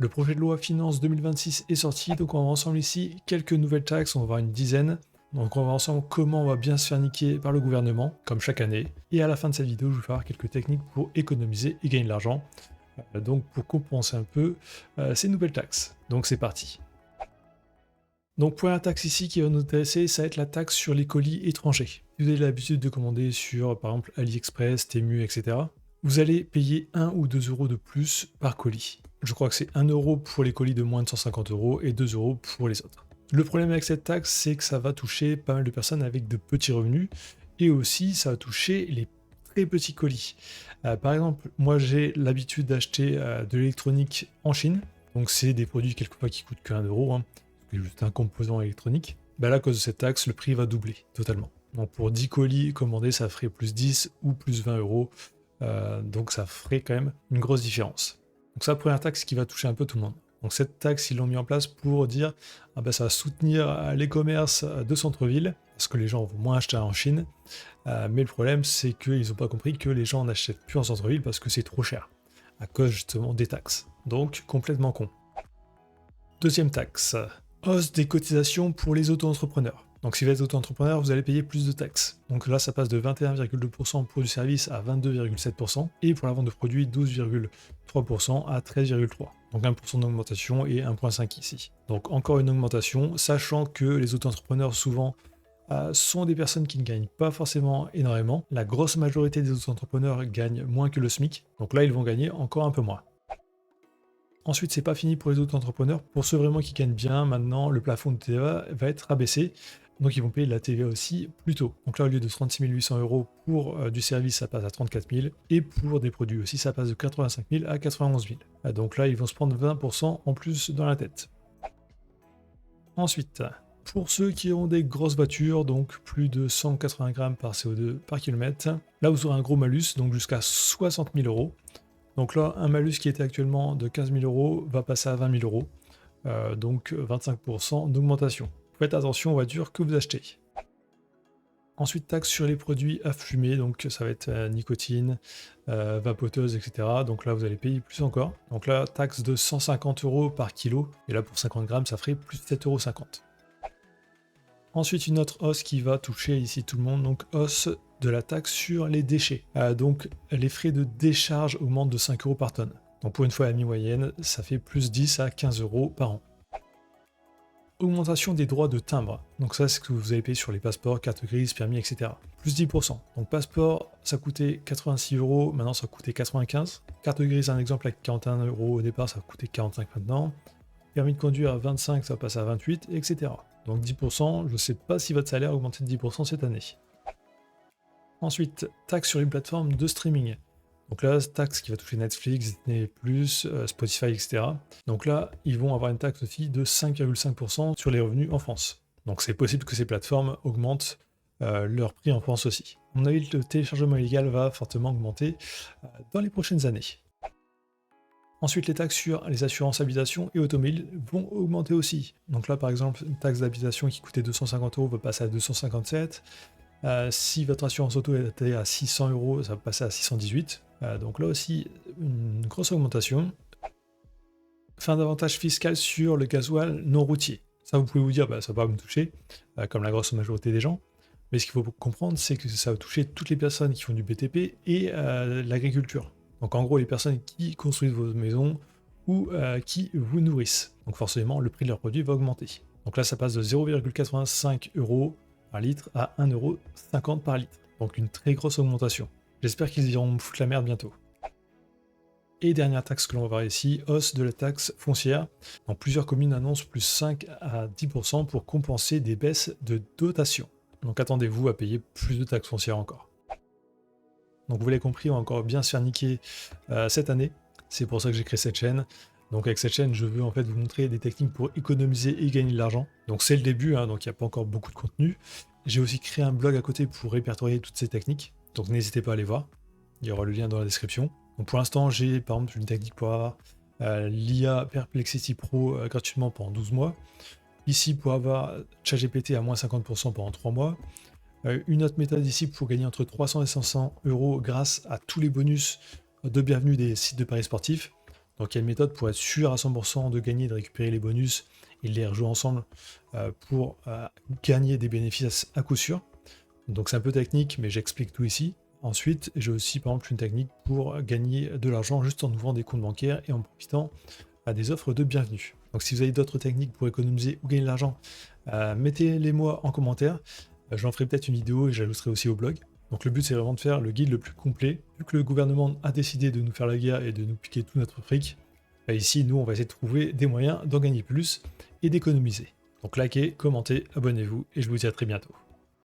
Le projet de loi Finance 2026 est sorti, donc on va voir ensemble ici quelques nouvelles taxes, on va voir une dizaine. Donc on va voir ensemble comment on va bien se faire niquer par le gouvernement, comme chaque année. Et à la fin de cette vidéo, je vais faire quelques techniques pour économiser et gagner de l'argent. Donc pour compenser un peu ces nouvelles taxes. Donc c'est parti. Donc première taxe ici qui va nous intéresser, ça va être la taxe sur les colis étrangers. Si vous avez l'habitude de commander sur par exemple AliExpress, Temu, etc., vous allez payer 1 ou 2 euros de plus par colis. Je crois que c'est 1 euro pour les colis de moins de 150 euros et 2 euros pour les autres. Le problème avec cette taxe, c'est que ça va toucher pas mal de personnes avec de petits revenus et aussi ça va toucher les très petits colis. Par exemple, moi j'ai l'habitude d'acheter de l'électronique en Chine, donc c'est des produits quelquefois qui coûtent que 1 euro, hein, c'est juste un composant électronique. Bah là, à cause de cette taxe, le prix va doubler totalement. Donc pour 10 colis commandés, ça ferait plus 10 ou plus 20 euros. Donc ça ferait quand même une grosse différence. Donc c'est la première taxe qui va toucher un peu tout le monde. Donc cette taxe, ils l'ont mis en place pour dire ça va soutenir les commerces de centre-ville, parce que les gens vont moins acheter en Chine. Mais le problème, c'est qu'ils n'ont pas compris que les gens n'achètent plus en centre-ville parce que c'est trop cher, à cause justement des taxes. Donc complètement con. Deuxième taxe, hausse des cotisations pour les auto-entrepreneurs. Donc si vous êtes auto-entrepreneur, vous allez payer plus de taxes. Donc là, ça passe de 21,2% pour du service à 22,7%, et pour la vente de produits, 12,3% à 13,3%. Donc 1% d'augmentation et 1,5% ici. Donc encore une augmentation, sachant que les auto-entrepreneurs souvent sont des personnes qui ne gagnent pas forcément énormément. La grosse majorité des auto-entrepreneurs gagnent moins que le SMIC, donc là ils vont gagner encore un peu moins. Ensuite, c'est pas fini pour les autres entrepreneurs. Pour ceux vraiment qui gagnent bien, maintenant, le plafond de TVA va être abaissé. Donc, ils vont payer de la TVA aussi plus tôt. Donc là, au lieu de 36 800 euros pour du service, ça passe à 34 000. Et pour des produits aussi, ça passe de 85 000 à 91 000. Donc là, ils vont se prendre 20% en plus dans la tête. Ensuite, pour ceux qui ont des grosses voitures, donc plus de 180 grammes par CO2 par kilomètre, là, vous aurez un gros malus, donc jusqu'à 60 000 euros. Donc là, un malus qui était actuellement de 15 000 euros va passer à 20 000 euros, donc 25% d'augmentation. Faites attention aux voitures que vous achetez. Ensuite, taxe sur les produits à fumer, donc ça va être nicotine, vapoteuse, etc. Donc là, vous allez payer plus encore. Donc là, taxe de 150 euros par kilo, et là pour 50 grammes, ça ferait plus 7,50 euros. Ensuite, une autre hausse qui va toucher ici tout le monde, donc hausse de la taxe sur les déchets. Donc les frais de décharge augmentent de 5 euros par tonne. Donc pour une fois à mi-moyenne, ça fait plus 10 à 15 euros par an. Augmentation des droits de timbre. Donc ça, c'est ce que vous avez payé sur les passeports, cartes grises, permis, etc. Plus 10%. Donc passeport, ça coûtait 86 euros, maintenant ça coûtait 95. Carte grise, un exemple, à 41 euros au départ, ça coûtait 45 maintenant. Permis de conduire à 25, ça passe à 28, etc. Donc 10%, je ne sais pas si votre salaire a augmenté de 10% cette année. Ensuite, taxe sur les plateformes de streaming. Donc là, taxe qui va toucher Netflix, Disney+, Spotify, etc. Donc là, ils vont avoir une taxe aussi de 5,5% sur les revenus en France. Donc c'est possible que ces plateformes augmentent leur prix en France aussi. À mon avis, le téléchargement illégal va fortement augmenter dans les prochaines années. Ensuite, les taxes sur les assurances habitation et automobile vont augmenter aussi. Donc là, par exemple, une taxe d'habitation qui coûtait 250 euros va passer à 257. Si votre assurance auto était à 600 euros, ça va passer à 618. Donc là aussi, une grosse augmentation. Fin d'avantage fiscal sur le gasoil non routier. Ça, vous pouvez vous dire, ça va pas me toucher, comme la grosse majorité des gens. Mais ce qu'il faut comprendre, c'est que ça va toucher toutes les personnes qui font du BTP et l'agriculture. Donc en gros, les personnes qui construisent vos maisons ou qui vous nourrissent. Donc forcément, le prix de leurs produits va augmenter. Donc là, ça passe de 0,85 euros par litre à 1,50 euros par litre. Donc une très grosse augmentation. J'espère qu'ils iront me foutre la merde bientôt. Et dernière taxe que l'on va voir ici, hausse de la taxe foncière. Donc plusieurs communes annoncent plus 5 à 10% pour compenser des baisses de dotation. Donc attendez-vous à payer plus de taxes foncières encore. Donc vous l'avez compris, on va encore bien se faire niquer cette année. C'est pour ça que j'ai créé cette chaîne. Donc avec cette chaîne, je veux en fait vous montrer des techniques pour économiser et gagner de l'argent. Donc c'est le début, donc il n'y a pas encore beaucoup de contenu. J'ai aussi créé un blog à côté pour répertorier toutes ces techniques. Donc n'hésitez pas à aller voir. Il y aura le lien dans la description. Donc pour l'instant, j'ai par exemple une technique pour avoir l'IA Perplexity Pro gratuitement pendant 12 mois. Ici pour avoir ChatGPT à moins 50% pendant 3 mois. Une autre méthode ici pour gagner entre 300 et 500 euros grâce à tous les bonus de bienvenue des sites de paris sportifs. Donc il y a une méthode pour être sûr à 100% de gagner, de récupérer les bonus et de les rejouer ensemble pour gagner des bénéfices à coup sûr. Donc c'est un peu technique, mais j'explique tout ici. Ensuite, j'ai aussi par exemple une technique pour gagner de l'argent juste en ouvrant des comptes bancaires et en profitant à des offres de bienvenue. Donc si vous avez d'autres techniques pour économiser ou gagner de l'argent, mettez-les moi en commentaire. J'en ferai peut-être une vidéo et j'ajouterai aussi au blog. Donc le but c'est vraiment de faire le guide le plus complet. Vu que le gouvernement a décidé de nous faire la guerre et de nous piquer tout notre fric, ici nous on va essayer de trouver des moyens d'en gagner plus et d'économiser. Donc likez, commentez, abonnez-vous et je vous dis à très bientôt.